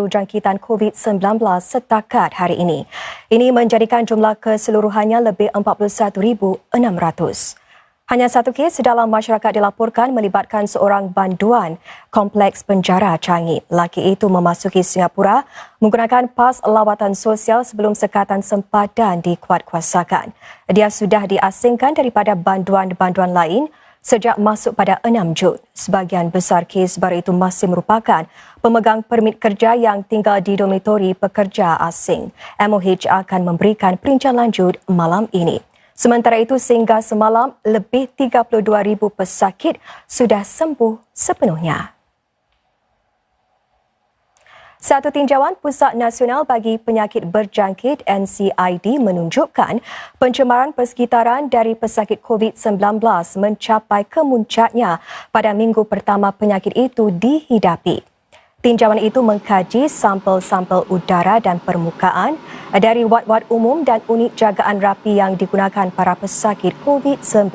jangkitan COVID-19 setakat hari ini. Ini menjadikan jumlah keseluruhannya lebih 41,600. Hanya satu kes dalam masyarakat dilaporkan melibatkan seorang banduan kompleks penjara Changi. Lelaki itu memasuki Singapura menggunakan pas lawatan sosial sebelum sekatan sempadan dikuatkuasakan. Dia sudah diasingkan daripada banduan-banduan lain sejak masuk pada 6 Jun. Sebahagian besar kes baru itu masih merupakan pemegang permit kerja yang tinggal di dormitori pekerja asing. MOH akan memberikan perincian lanjut malam ini. Sementara itu, sehingga semalam, lebih 32,000 pesakit sudah sembuh sepenuhnya. Satu tinjauan Pusat Nasional bagi Penyakit Berjangkit NCID menunjukkan pencemaran persekitaran dari pesakit COVID-19 mencapai kemuncaknya pada minggu pertama penyakit itu dihidapi. Tinjauan itu mengkaji sampel-sampel udara dan permukaan dari wad-wad umum dan unit jagaan rapi yang digunakan para pesakit COVID-19.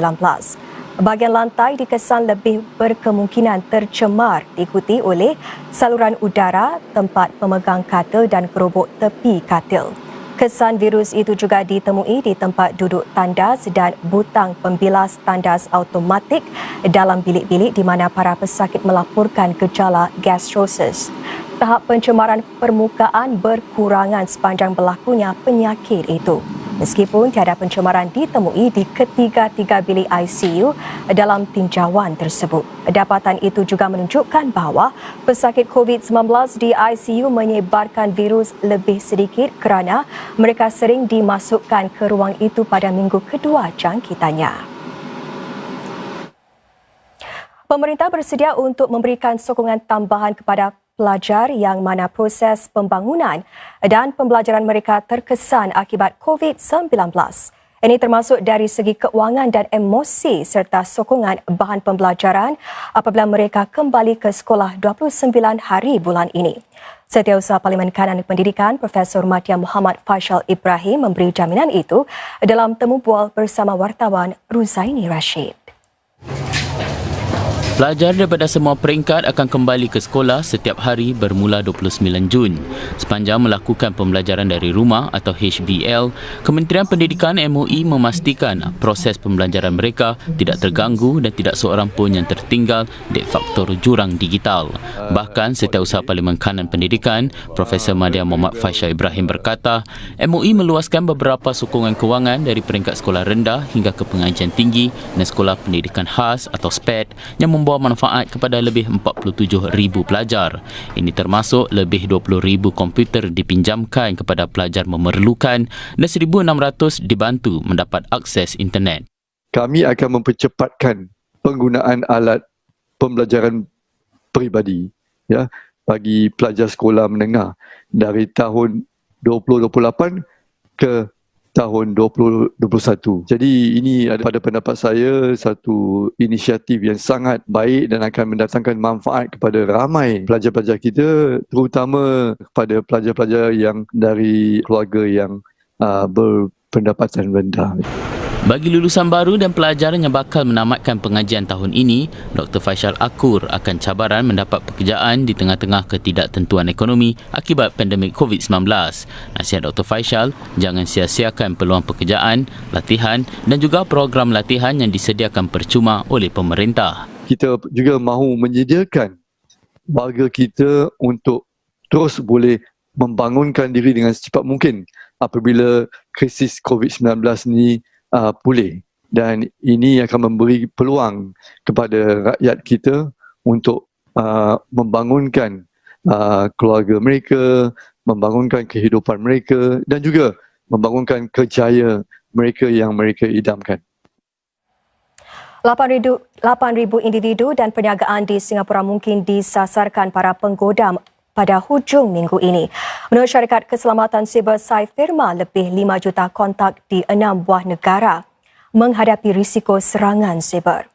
Bahagian lantai dikesan lebih berkemungkinan tercemar diikuti oleh saluran udara, tempat pemegang katil dan gerobok tepi katil. Kesan virus itu juga ditemui di tempat duduk tandas dan butang pembilas tandas automatik dalam bilik-bilik di mana para pesakit melaporkan gejala gastrosis. Tahap pencemaran permukaan berkurangan sepanjang berlakunya penyakit itu. Meskipun tiada pencemaran ditemui di ketiga-tiga bilik ICU dalam tinjauan tersebut. Dapatan itu juga menunjukkan bahawa pesakit COVID-19 di ICU menyebarkan virus lebih sedikit kerana mereka sering dimasukkan ke ruang itu pada minggu kedua jangkitannya. Pemerintah bersedia untuk memberikan sokongan tambahan kepada pelajar yang mana proses pembangunan dan pembelajaran mereka terkesan akibat COVID-19. Ini termasuk dari segi keuangan dan emosi serta sokongan bahan pembelajaran apabila mereka kembali ke sekolah 29 hari bulan ini. Setiausaha Parlimen Kanan Pendidikan Profesor Madya Muhammad Faisal Ibrahim memberi jaminan itu dalam temu bual bersama wartawan Ruzaini Rashid. Pelajar daripada semua peringkat akan kembali ke sekolah setiap hari bermula 29 Jun. Sepanjang melakukan pembelajaran dari rumah atau HBL, Kementerian Pendidikan MOE memastikan proses pembelajaran mereka tidak terganggu dan tidak seorang pun yang tertinggal di faktor jurang digital. Bahkan Setiausaha Parlimen Kanan Pendidikan, Profesor Madya Muhammad Faisal Ibrahim berkata, MOE meluaskan beberapa sokongan kewangan dari peringkat sekolah rendah hingga ke pengajian tinggi dan sekolah pendidikan khas atau SPED yang membawa manfaat kepada lebih 47,000 pelajar. Ini termasuk lebih 20,000 komputer dipinjamkan kepada pelajar memerlukan dan 1,600 dibantu mendapat akses internet. Kami akan mempercepatkan penggunaan alat pembelajaran peribadi bagi pelajar sekolah menengah dari tahun 2028 ke tahun 2021. Jadi ini pada pendapat saya satu inisiatif yang sangat baik dan akan mendatangkan manfaat kepada ramai pelajar-pelajar kita, terutama kepada pelajar-pelajar yang dari keluarga yang berpendapatan rendah. Bagi lulusan baru dan pelajar yang bakal menamatkan pengajian tahun ini, Dr. Faisal akur akan cabaran mendapat pekerjaan di tengah-tengah ketidaktentuan ekonomi akibat pandemik COVID-19. Nasihat Dr. Faisal, jangan sia-siakan peluang pekerjaan, latihan dan juga program latihan yang disediakan percuma oleh pemerintah. Kita juga mahu menyediakan warga kita untuk terus boleh membangunkan diri dengan secepat mungkin apabila krisis COVID-19 ni pulih, dan ini akan memberi peluang kepada rakyat kita untuk membangunkan keluarga mereka, membangunkan kehidupan mereka dan juga membangunkan kerjaya mereka yang mereka idamkan. 8,000 individu dan perniagaan di Singapura mungkin disasarkan para penggoda pada hujung minggu ini. Menurut syarikat keselamatan siber Cyfirma, lebih 5 juta kontak di 6 buah negara menghadapi risiko serangan siber.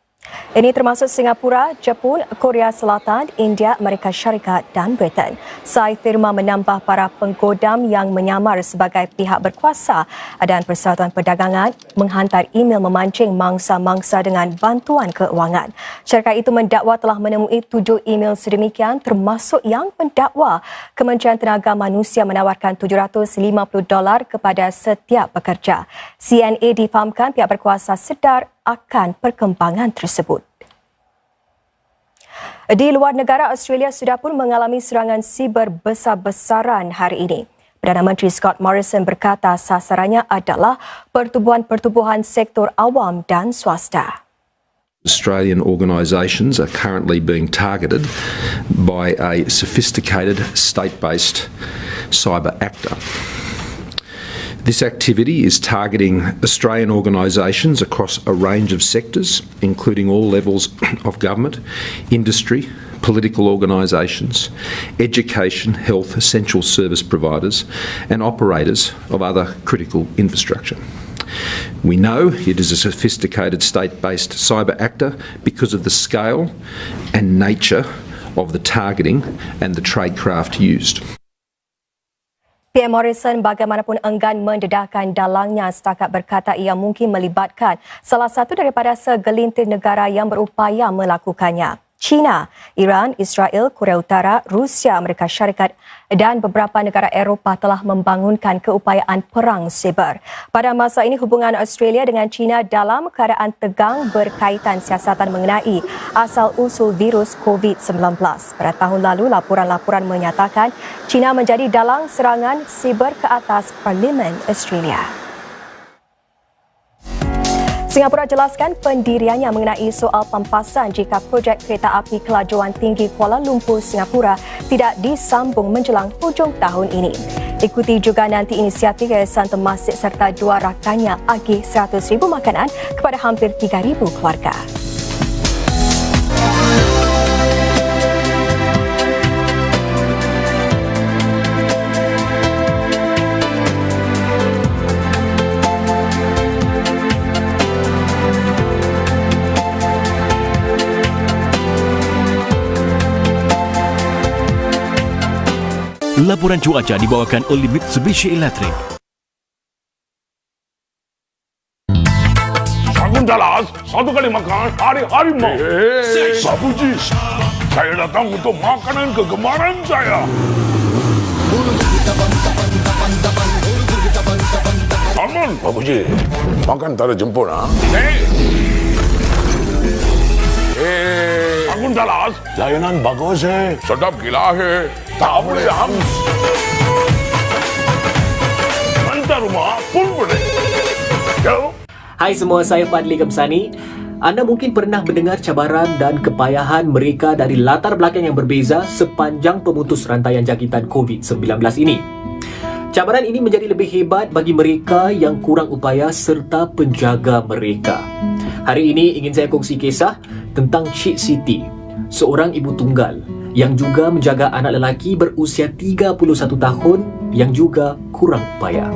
Ini termasuk Singapura, Jepun, Korea Selatan, India, Amerika Syarikat dan Britain. Sai firma menambah para penggodam yang menyamar sebagai pihak berkuasa dan Persatuan Perdagangan menghantar email memancing mangsa-mangsa dengan bantuan keuangan. Syarikat itu mendakwa telah menemui 7 email sedemikian termasuk yang mendakwa Kementerian Tenaga Manusia menawarkan $750 kepada setiap pekerja. CNA difahamkan pihak berkuasa sedar akan perkembangan tersebut. Di luar negara, Australia sudah pun mengalami serangan siber besar-besaran hari ini. Perdana Menteri Scott Morrison berkata sasarannya adalah pertubuhan-pertubuhan sektor awam dan swasta. Australian organisations are currently being targeted by a sophisticated state-based cyber actor. This activity is targeting Australian organisations across a range of sectors, including all levels of government, industry, political organisations, education, health, essential service providers, and operators of other critical infrastructure. We know it is a sophisticated state-based cyber actor because of the scale and nature of the targeting and the tradecraft used. PM Morrison bagaimanapun enggan mendedahkan dalangnya setakat berkata ia mungkin melibatkan salah satu daripada segelintir negara yang berupaya melakukannya. China, Iran, Israel, Korea Utara, Rusia, Amerika Syarikat dan beberapa negara Eropah telah membangunkan keupayaan perang siber. Pada masa ini hubungan Australia dengan China dalam keadaan tegang berkaitan siasatan mengenai asal-usul virus COVID-19. Pada tahun lalu, laporan-laporan menyatakan China menjadi dalang serangan siber ke atas Parlimen Australia. Singapura jelaskan pendiriannya mengenai soal pampasan jika projek kereta api kelajuan tinggi Kuala Lumpur, Singapura tidak disambung menjelang hujung tahun ini. Ikuti juga nanti inisiatif Yayasan Temasek serta 2 rakannya agih 100,000 makanan kepada hampir 3,000 keluarga. Laporan cuaca dibawakan oleh Mitsubishi Electric. Sakundalas, satu kali makan hari-hari mau. Babuji, saya datang untuk makanan kegemaran saya. Salmon, Babuji, makan tak ada jemput, ha? Sakundalas, layanan bagus, sedap gila, tak boleh habis. Hantar rumah pun boleh. Jauh. Hai semua, saya Fadli Gemsani. Anda mungkin pernah mendengar cabaran dan kepayahan mereka dari latar belakang yang berbeza sepanjang pemutus rantaian jangkitan COVID-19 ini. Cabaran ini menjadi lebih hebat bagi mereka yang kurang upaya serta penjaga mereka. Hari ini ingin saya kongsi kisah tentang Cik Siti, seorang ibu tunggal yang juga menjaga anak lelaki berusia 31 tahun yang juga kurang upaya.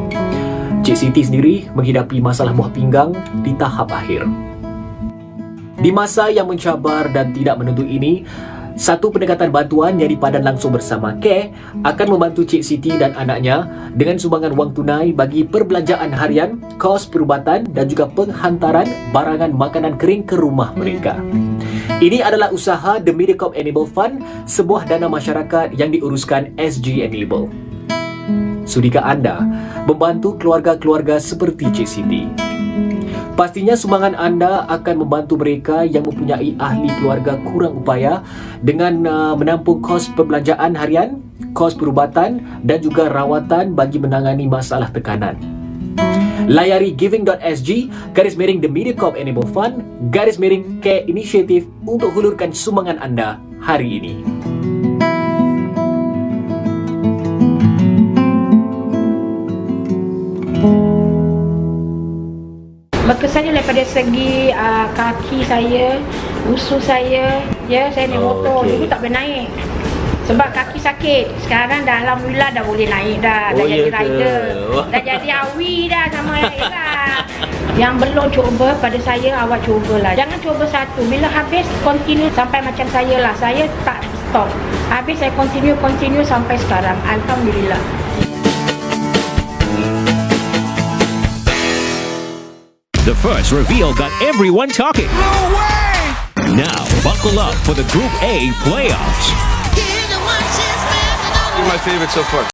Cik Siti sendiri menghidapi masalah buah pinggang di tahap akhir. Di masa yang mencabar dan tidak menentu ini, satu pendekatan bantuan yang dipadan langsung bersama CARE akan membantu Cik Siti dan anaknya dengan sumbangan wang tunai bagi perbelanjaan harian, kos perubatan dan juga penghantaran barangan makanan kering ke rumah mereka. Ini adalah usaha The Medicorp Enable Fund, sebuah dana masyarakat yang diuruskan SG Enable. Sudikah anda membantu keluarga-keluarga seperti Cik Siti? Pastinya sumbangan anda akan membantu mereka yang mempunyai ahli keluarga kurang upaya dengan menampung kos perbelanjaan harian, kos perubatan dan juga rawatan bagi menangani masalah tekanan. Layari giving.sg/The Medicorp Enable Fund /Care Initiative untuk hulurkan sumbangan anda hari ini. Berkesannya daripada segi kaki saya, usus saya, saya naik motor dulu tak boleh naik. Sebab kaki sakit. Sekarang dah alhamdulillah dah boleh naik dah. Dah jadi rider. Dah jadi awi dah sama Ella. Yang belum cuba, pada saya awak cubalah. Jangan cuba satu. Bila habis, continue sampai macam saya lah. Saya tak stop. Habis saya continue sampai sekarang. Alhamdulillah. The first reveal got everyone talking. No way! Now, buckle up for the Group A playoffs. You're my favorite so far.